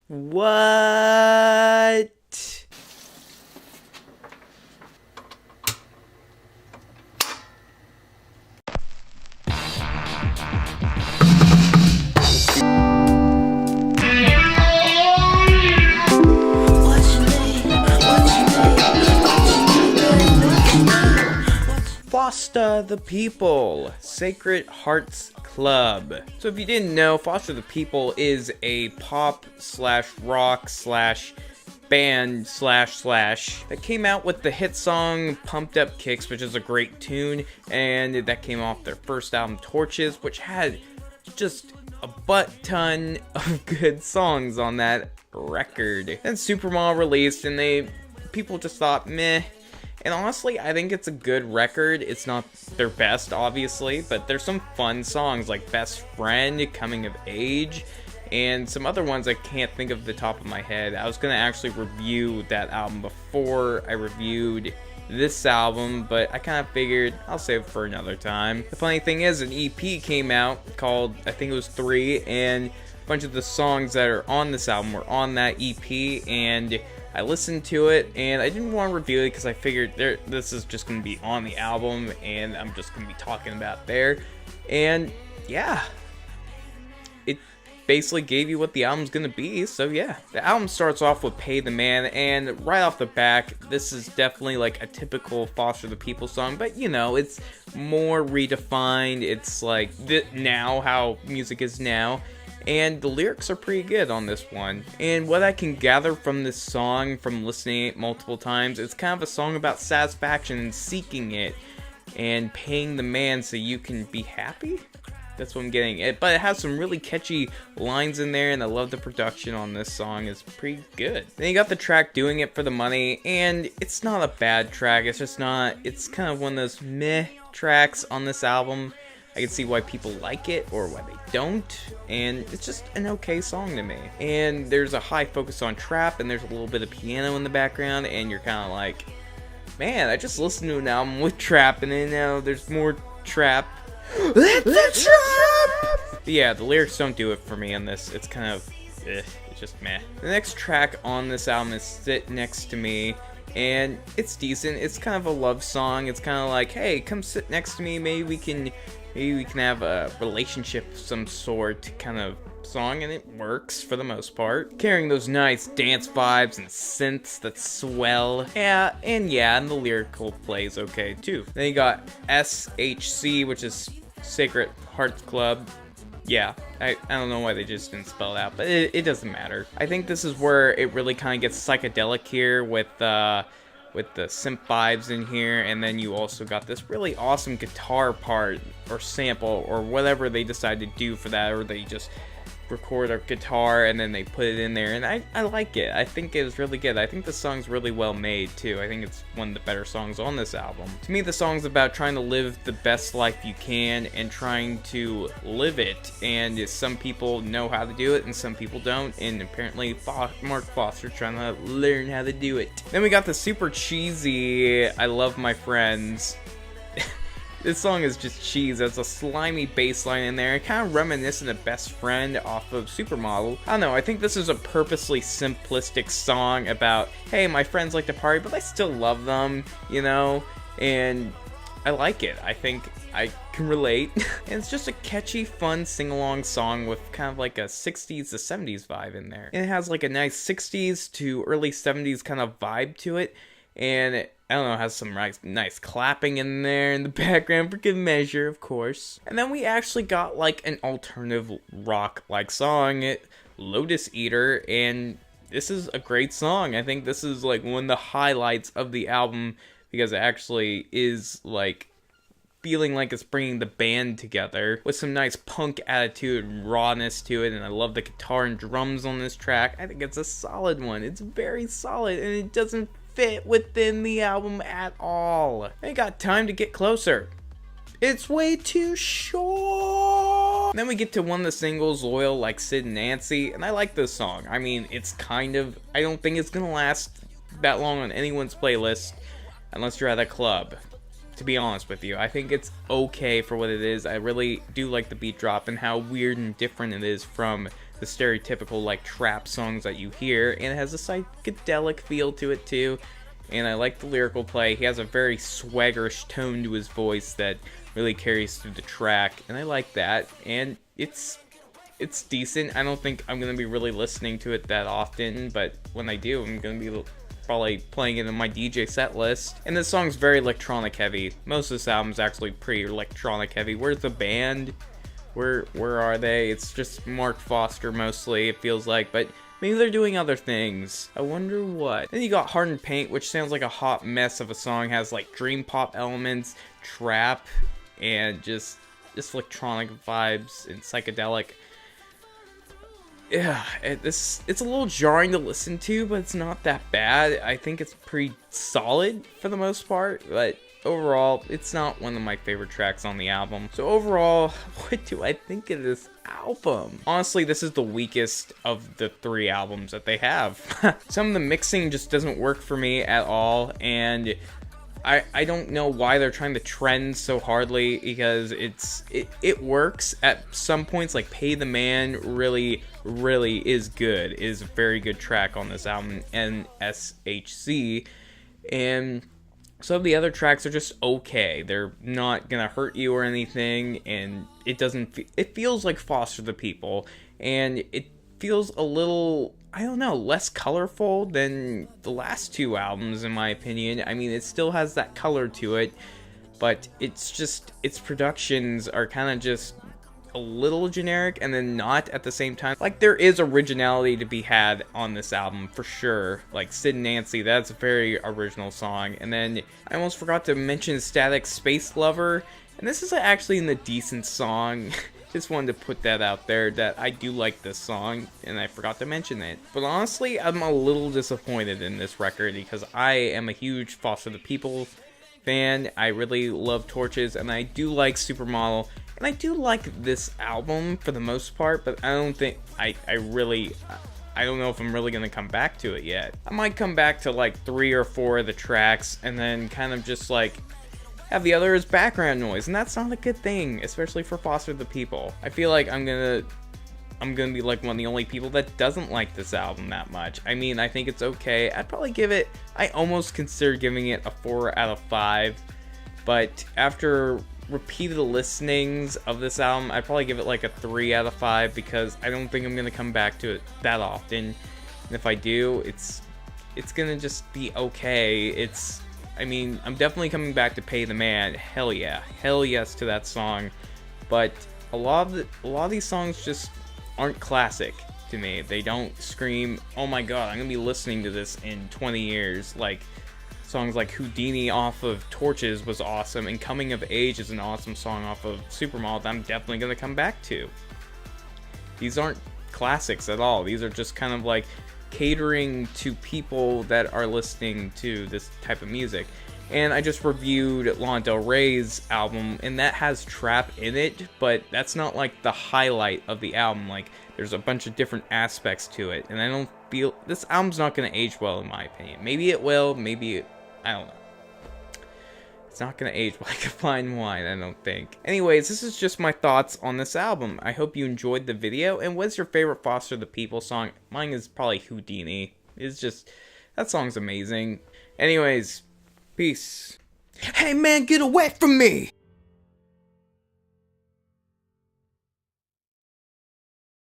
What? Foster the People, Sacred Hearts Club. So if you didn't know, Foster the People is a pop slash rock slash band slash that came out with the hit song Pumped Up Kicks, which is a great tune, and that came off their first album Torches, which had just a butt ton of good songs on that record. Then Supermodel released, and people just thought meh. And honestly, I think it's a good record. It's not their best, obviously, but there's some fun songs like Best Friend, Coming of Age, and some other ones I can't think of the top of my head. I was going to actually review that album before I reviewed this album, but I kind of figured I'll save it for another time. The funny thing is, an EP came out called, I think it was 3, and a bunch of the songs that are on this album were on that EP, and I listened to it, and I didn't want to review it because I figured this is just going to be on the album, and I'm just going to be talking about there. And yeah, it basically gave you what the album's going to be, so yeah. The album starts off with Pay the Man, and right off the back, this is definitely like a typical Foster the People song, but you know, it's more redefined. It's like now, how music is now. And the lyrics are pretty good on this one. And what I can gather from this song, from listening to it multiple times, it's kind of a song about satisfaction and seeking it and paying the man so you can be happy. That's what I'm getting. But it has some really catchy lines in there, and I love the production on this song. It's pretty good. Then you got the track Doing It for the Money, and it's not a bad track. It's just not, it's kind of one of those meh tracks on this album. I can see why people like it or why they don't, and it's just an okay song to me. And there's a high focus on trap, and there's a little bit of piano in the background, and you're kind of like, man, I just listened to an album with trap, and then now there's more trap. Let the trap! But yeah, the lyrics don't do it for me on this. It's kind of, it's just meh. The next track on this album is Sit Next to Me, and it's decent. It's kind of a love song. It's kind of like, hey, come sit next to me, maybe we can have a relationship of some sort kind of song, and it works for the most part. Carrying those nice dance vibes and synths that swell. And the lyrical play is okay too. Then you got SHC, which is Sacred Hearts Club. Yeah, I don't know why they just didn't spell it out, but it doesn't matter. I think this is where it really kind of gets psychedelic here with the synth vibes in here, and then you also got this really awesome guitar part or sample or whatever they decide to do for that, or they just record a guitar and then they put it in there, and I like it. I think it was really good. I think the song's really well made too. I think it's one of the better songs on this album. To me, the song's about trying to live the best life you can and trying to live it, and some people know how to do it and some people don't, and apparently Mark Foster's trying to learn how to do it. Then we got the super cheesy I Love My Friends. This song is just cheese. There's a slimy bass line in there, kind of reminiscent of Best Friend off of Supermodel. I don't know, I think this is a purposely simplistic song about, hey, my friends like to party, but I still love them, you know, and I like it. I think I can relate. And it's just a catchy, fun sing-along song with kind of like a 60s to 70s vibe in there. And it has like a nice 60s to early 70s kind of vibe to it, and I don't know, it has some nice clapping in there in the background for good measure, of course. And then we actually got like an alternative rock-like song, Lotus Eater, and this is a great song. I think this is like one of the highlights of the album because it actually is like feeling like it's bringing the band together with some nice punk attitude and rawness to it, and I love the guitar and drums on this track. I think it's a solid one. It's very solid, and it doesn't fit within the album at all. I got Time to Get Closer. It's way too short. Then we get to one of the singles, Loyal, like Sid and Nancy, and I like this song. I mean, it's kind of, I don't think it's gonna last that long on anyone's playlist unless you're at a club, to be honest with you. I think it's okay for what it is. I really do like the beat drop and how weird and different it is from the stereotypical like trap songs that you hear, and it has a psychedelic feel to it too. And I like the lyrical play. He has a very swaggerish tone to his voice that really carries through the track, and I like that. And it's decent. I don't think I'm gonna be really listening to it that often, but when I do, I'm gonna be probably playing it in my DJ set list. And this song's very electronic heavy. Most of this album's actually pretty electronic heavy. Where's the band? Where are they? It's just Mark Foster mostly, it feels like, but maybe they're doing other things. I wonder what. Then you got Harden Paint, which sounds like a hot mess of a song. Has like dream pop elements, trap, and just electronic vibes and psychedelic. Yeah, it's a little jarring to listen to, but it's not that bad. I think it's pretty solid for the most part, but overall, it's not one of my favorite tracks on the album. So overall, what do I think of this album? Honestly, this is the weakest of the 3 albums that they have. Some of the mixing just doesn't work for me at all, and I don't know why they're trying to trend so hardly, because it works at some points. Like Pay the Man really is good, is a very good track on this album, NSHC, and some of the other tracks are just okay. They're not gonna hurt you or anything, and it feels like Foster the People, and it feels a little, I don't know, less colorful than the last 2 albums, in my opinion. I mean, it still has that color to it, but it's just, its productions are kind of just a little generic, and then not at the same time. Like, there is originality to be had on this album, for sure. Like, Sid and Nancy, that's a very original song. And then, I almost forgot to mention Static Space Lover, and this is actually a decent song. Just wanted to put that out there, that I do like this song, and I forgot to mention it. But honestly, I'm a little disappointed in this record, because I am a huge Foster the People fan. I really love Torches, and I do like Supermodel, and I do like this album for the most part, but I don't think, I don't know if I'm really going to come back to it yet. I might come back to like 3 or 4 of the tracks, and then kind of just like have the other as background noise, and that's not a good thing, especially for Foster the People. I feel like I'm gonna be like one of the only people that doesn't like this album that much. I mean, I think it's okay. I'd probably give it, I almost consider giving it a 4 out of 5, but after repeated listenings of this album, I'd probably give it like a 3 out of 5, because I don't think I'm gonna come back to it that often. And if I do, it's gonna just be okay. I mean, I'm definitely coming back to Pay the Man. Hell yeah. Hell yes to that song. But a lot of these songs just aren't classic to me. They don't scream, oh my god, I'm going to be listening to this in 20 years. Like, songs like Houdini off of Torches was awesome, and Coming of Age is an awesome song off of Supermodel that I'm definitely going to come back to. These aren't classics at all. These are just kind of like catering to people that are listening to this type of music. And I just reviewed Lana Del Rey's album, and that has trap in it, but that's not like the highlight of the album. Like, there's a bunch of different aspects to it, and I don't feel this album's not going to age well, in my opinion. Maybe it will, maybe I don't know. It's not going to age like a fine wine, I don't think. Anyways, this is just my thoughts on this album. I hope you enjoyed the video. And what's your favorite Foster the People song? Mine is probably Houdini. It's just, that song's amazing. Anyways, peace. Hey man, get away from me!